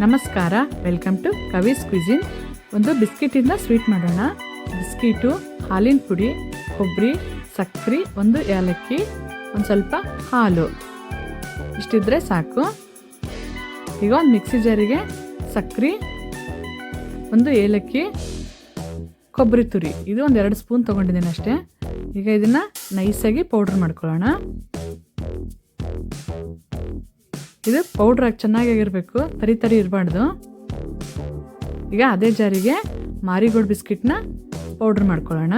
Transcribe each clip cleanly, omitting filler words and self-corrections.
ನಮಸ್ಕಾರ, welcome to ಕವಿಸ್ ಕ್ವಿಜಿನ್. ಒಂದು ಬಿಸ್ಕಿಟಿಂದ sweet ಮಾಡೋಣ. ಬಿಸ್ಕಿಟು, ಹಾಲಿನ ಪುಡಿ, ಕೊಬ್ಬರಿ, ಸಕ್ಕರೆ, ಒಂದು ಏಲಕ್ಕಿ, ಒಂದು ಸ್ವಲ್ಪ ಹಾಲು ಇಷ್ಟಿದ್ರೆ ಸಾಕು. ಈಗ ಒಂದು ಮಿಕ್ಸಿ ಜಾರಿಗೆ ಸಕ್ಕರೆ, ಒಂದು ಏಲಕ್ಕಿ, ಕೊಬ್ಬರಿ ತುರಿ, ಇದು ಒಂದು 2 ಸ್ಪೂನ್ ತೊಗೊಂಡಿದ್ದೀನಿ ಅಷ್ಟೇ. ಈಗ ಇದನ್ನು ನೈಸಾಗಿ ಪೌಡ್ರ್ ಮಾಡ್ಕೊಳ್ಳೋಣ. ಇದು ಪೌಡ್ರಾಗಿ ಚೆನ್ನಾಗಿರಬೇಕು, ತರಿ ಇರಬಾರ್ದು. ಈಗ ಅದೇ ಜಾರಿಗೆ ಮಾರಿಗೋಲ್ಡ್ ಬಿಸ್ಕಿಟ್ನ ಪೌಡ್ರ್ ಮಾಡ್ಕೊಳ್ಳೋಣ.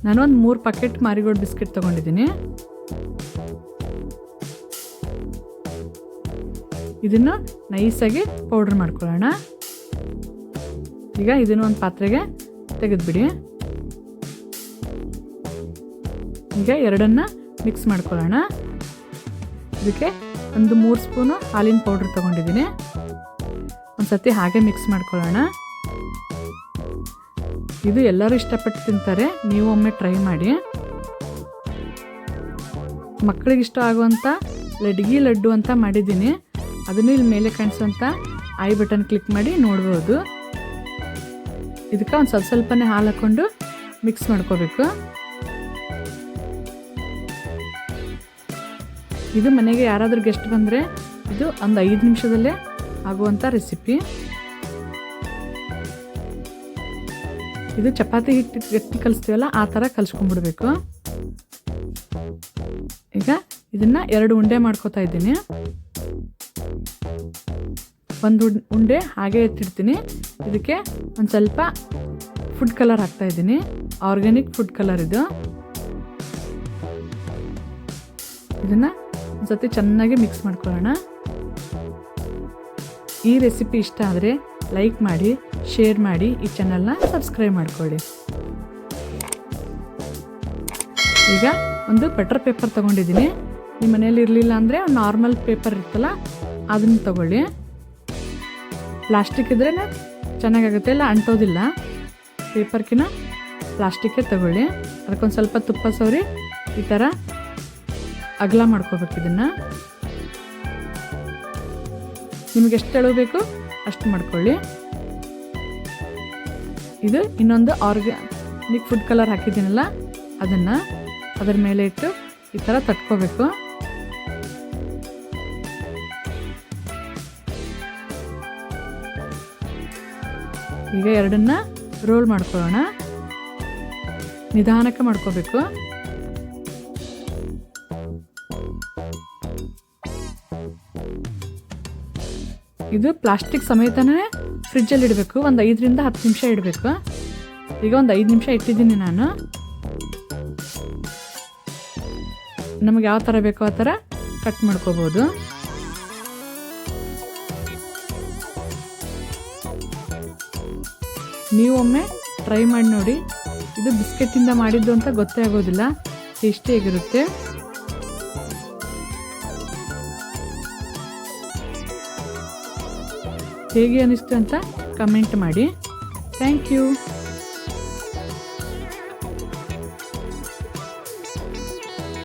ನಾನು ಒಂದು 3 ಪ್ಯಾಕೆಟ್ ಮಾರಿಗೋಲ್ಡ್ ಬಿಸ್ಕಿಟ್ ತೊಗೊಂಡಿದ್ದೀನಿ. ಇದನ್ನು ನೈಸಾಗಿ ಪೌಡ್ರ್ ಮಾಡ್ಕೊಳ್ಳೋಣ. ಈಗ ಇದನ್ನು ಒಂದು ಪಾತ್ರೆಗೆ ತೆಗೆದುಬಿಡಿ. ಈಗ ಎರಡನ್ನ ಮಿಕ್ಸ್ ಮಾಡ್ಕೊಳ್ಳೋಣ. ಇದಕ್ಕೆ ಒಂದು 3 ಸ್ಪೂನು ಹಾಲಿನ ಪೌಡ್ರ್ ತೊಗೊಂಡಿದ್ದೀನಿ. ಒಂದು ಸತಿ ಹಾಗೆ ಮಿಕ್ಸ್ ಮಾಡ್ಕೊಳ್ಳೋಣ. ಇದು ಎಲ್ಲರೂ ಇಷ್ಟಪಟ್ಟು ತಿಂತಾರೆ, ನೀವು ಒಮ್ಮೆ ಟ್ರೈ ಮಾಡಿ. ಮಕ್ಕಳಿಗೆ ಇಷ್ಟ ಆಗುವಂಥ ಲಡ್ಗಿ ಲಡ್ಡು ಅಂತ ಮಾಡಿದ್ದೀನಿ. ಅದನ್ನು ಇಲ್ಲಿ ಮೇಲೆ ಕಾಣಿಸುವಂಥ ಐ ಬಟನ್ ಕ್ಲಿಕ್ ಮಾಡಿ ನೋಡ್ಬೋದು. ಇದಕ್ಕೆ ಒಂದು ಸ್ವಲ್ಪನೇ ಹಾಲು ಹಾಕ್ಕೊಂಡು ಮಿಕ್ಸ್ ಮಾಡ್ಕೋಬೇಕು. ಇದು ಮನೆಗೆ ಯಾರಾದರೂ ಗೆಸ್ಟ್ ಬಂದರೆ ಇದು ಒಂದು 5 ನಿಮಿಷದಲ್ಲೇ ಆಗುವಂಥ ರೆಸಿಪಿ. ಇದು ಚಪಾತಿ ಹಿಟ್ಟು ಗಟ್ಟಿ ಕಲಿಸ್ತೀವಲ್ಲ, ಆ ಥರ ಕಲಿಸ್ಕೊಂಡ್ಬಿಡ್ಬೇಕು. ಈಗ ಇದನ್ನು 2 ಉಂಡೆ ಮಾಡ್ಕೋತಾ ಇದ್ದೀನಿ. ಒಂದು ಉಂಡೆ ಹಾಗೆ ಎತ್ತಿಡ್ತೀನಿ. ಇದಕ್ಕೆ ಒಂದು ಸ್ವಲ್ಪ ಫುಡ್ ಕಲರ್ ಹಾಕ್ತಾ ಇದ್ದೀನಿ. ಆರ್ಗ್ಯಾನಿಕ್ ಫುಡ್ ಕಲರ್ ಇದು. ಇದನ್ನು ಒಂದು ಸತಿ ಚೆನ್ನಾಗಿ ಮಿಕ್ಸ್ ಮಾಡ್ಕೊಳ್ಳೋಣ. ಈ ರೆಸಿಪಿ ಇಷ್ಟ ಆದರೆ ಲೈಕ್ ಮಾಡಿ, ಶೇರ್ ಮಾಡಿ, ಈ ಚಾನಲ್ನ ಸಬ್ಸ್ಕ್ರೈಬ್ ಮಾಡ್ಕೊಳ್ಳಿ. ಈಗ ಒಂದು ಬಟರ್ ಪೇಪರ್ ತೊಗೊಂಡಿದ್ದೀನಿ. ನಿಮ್ಮ ಮನೇಲಿ ಇರಲಿಲ್ಲ ಅಂದರೆ ಒಂದು ನಾರ್ಮಲ್ ಪೇಪರ್ ಇರ್ತಲ್ಲ, ಅದನ್ನು ತಗೊಳ್ಳಿ. ಪ್ಲಾಸ್ಟಿಕ್ ಇದ್ರೇ ಚೆನ್ನಾಗಾಗುತ್ತೆ, ಇಲ್ಲ ಅಂಟೋದಿಲ್ಲ. ಪೇಪರ್ಕಿನ ಪ್ಲಾಸ್ಟಿಕ್ಕೇ ತಗೊಳ್ಳಿ. ಅದಕ್ಕೊಂದು ಸ್ವಲ್ಪ ತುಪ್ಪ ಸವರಿ ಈ ಥರ ಅಗಲ ಮಾಡ್ಕೋಬೇಕು. ಇದನ್ನು ನಿಮಗೆ ಎಷ್ಟು ಎಳೆ ಬೇಕು ಅಷ್ಟು ಮಾಡ್ಕೊಳ್ಳಿ. ಇದು ಇನ್ನೊಂದು ಆರ್ಗ್ಯಾನಿಕ್ ಫುಡ್ ಕಲರ್ ಹಾಕಿದ್ದೀನಲ್ಲ, ಅದನ್ನು ಅದರ ಮೇಲೆ ಇಟ್ಟು ಈ ಥರ ತಟ್ಕೋಬೇಕು. ಈಗ ಎರಡನ್ನ ರೋಲ್ ಮಾಡ್ಕೊಳ್ಳೋಣ. ನಿಧಾನಕ್ಕೆ ಮಾಡ್ಕೋಬೇಕು. ಇದು ಪ್ಲಾಸ್ಟಿಕ್ ಸಮೇತನೇ ಫ್ರಿಜ್ಜಲ್ಲಿ ಇಡಬೇಕು. ಒಂದು 5 ರಿಂದ 10 ನಿಮಿಷ ಇಡಬೇಕು. ಈಗ ಒಂದು 5 ನಿಮಿಷ ಇಟ್ಟಿದ್ದೀನಿ ನಾನು. ನಮಗೆ ಯಾವ ಥರ ಬೇಕೋ ಆ ಥರ ಕಟ್ ಮಾಡ್ಕೋಬೋದು. ನೀವು ಒಮ್ಮೆ ಟ್ರೈ ಮಾಡಿ ನೋಡಿ. ಇದು ಬಿಸ್ಕೆಟಿಂದ ಮಾಡಿದ್ದು ಅಂತ ಗೊತ್ತೇ ಆಗೋದಿಲ್ಲ, ಟೇಸ್ಟಿಯಾಗಿರುತ್ತೆ. ಹೇಗೆ ಅನಿಸ್ತು ಅಂತ ಕಮೆಂಟ್ ಮಾಡಿ. Thank you.